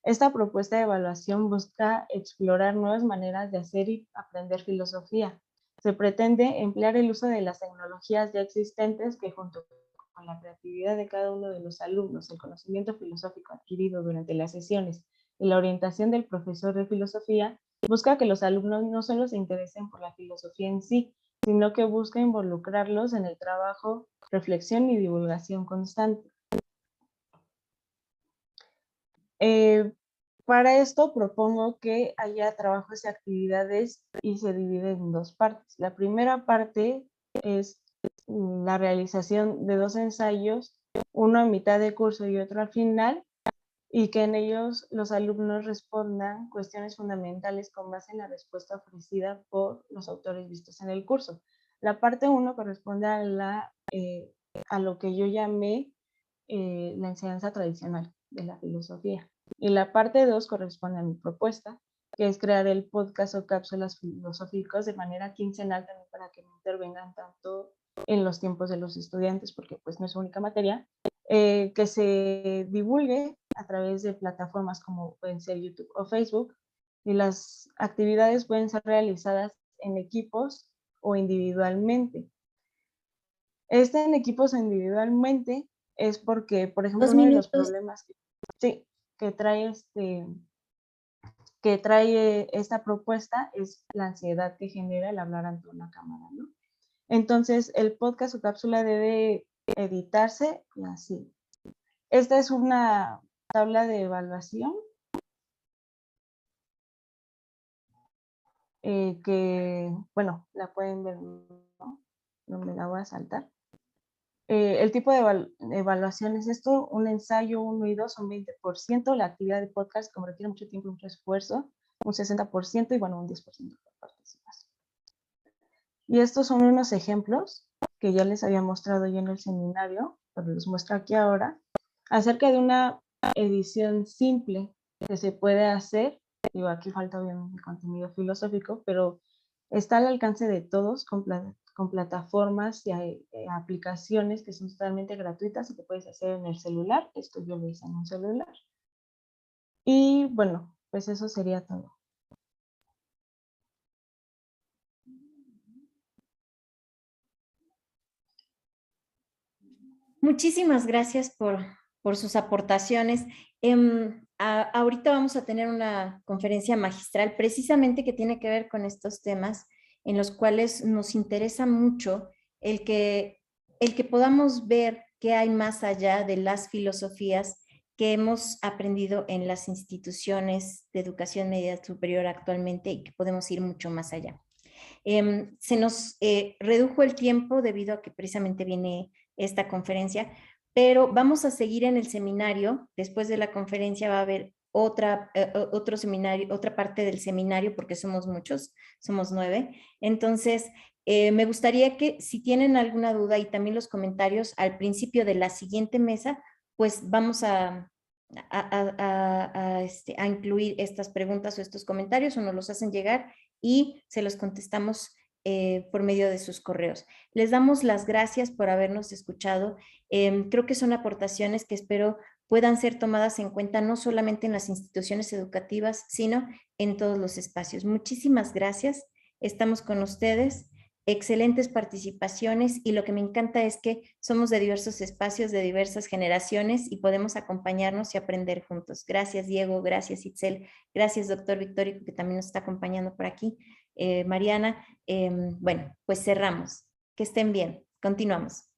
Esta propuesta de evaluación busca explorar nuevas maneras de hacer y aprender filosofía. Se pretende emplear el uso de las tecnologías ya existentes que junto con la creatividad de cada uno de los alumnos, el conocimiento filosófico adquirido durante las sesiones y la orientación del profesor de filosofía, busca que los alumnos no solo se interesen por la filosofía en sí, sino que busca involucrarlos en el trabajo, reflexión y divulgación constante. Para esto propongo que haya trabajos y actividades y se divide en dos partes. La primera parte es la realización de 2 ensayos, uno a mitad de curso y otro al final, y que en ellos los alumnos respondan cuestiones fundamentales con base en la respuesta ofrecida por los autores vistos en el curso. La parte 1 corresponde a lo que yo llamé la enseñanza tradicional de la filosofía. Y la parte 2 corresponde a mi propuesta, que es crear el podcast o cápsulas filosóficos de manera quincenal también para que no intervengan tanto en los tiempos de los estudiantes, porque pues no es única materia, que se divulgue a través de plataformas como pueden ser YouTube o Facebook, y las actividades pueden ser realizadas en equipos o individualmente. En equipos o individualmente es porque, por ejemplo, 2 uno de los minutos. problemas que trae esta propuesta es la ansiedad que genera el hablar ante una cámara, ¿no? Entonces, el podcast o cápsula debe editarse y así. Esta es una tabla de evaluación que, bueno, la pueden ver, ¿no? No me la voy a saltar. El tipo de evaluación es esto: un ensayo 1 y 2 son 20%, la actividad de podcast, como requiere mucho tiempo y mucho esfuerzo, un 60% y bueno, un 10% por participación. Y estos son unos ejemplos que ya les había mostrado yo en el seminario, pero los muestro aquí ahora, acerca de una edición simple que se puede hacer. Digo, aquí falta obviamente el contenido filosófico, pero está al alcance de todos con plataformas y aplicaciones que son totalmente gratuitas y que puedes hacer en el celular. Esto yo lo hice en un celular. Y bueno, pues eso sería todo. Muchísimas gracias por sus aportaciones. Ahorita vamos a tener una conferencia magistral precisamente que tiene que ver con estos temas en los cuales nos interesa mucho el que podamos ver qué hay más allá de las filosofías que hemos aprendido en las instituciones de educación media superior actualmente y que podemos ir mucho más allá. Se nos redujo el tiempo debido a que precisamente viene esta conferencia, pero vamos a seguir en el seminario. Después de la conferencia va a haber otro seminario, otra parte del seminario, porque somos muchos, somos 9. Entonces, me gustaría que si tienen alguna duda y también los comentarios al principio de la siguiente mesa, pues vamos a incluir estas preguntas o estos comentarios o nos los hacen llegar y se los contestamos por medio de sus correos. Les damos las gracias por habernos escuchado. Creo que son aportaciones que espero puedan ser tomadas en cuenta no solamente en las instituciones educativas, sino en todos los espacios. Muchísimas gracias. Estamos con ustedes. Excelentes participaciones y lo que me encanta es que somos de diversos espacios, de diversas generaciones y podemos acompañarnos y aprender juntos. Gracias, Diego. Gracias, Itzel. Gracias, doctor Victorio, que también nos está acompañando por aquí. Mariana, bueno, pues cerramos. Que estén bien. Continuamos.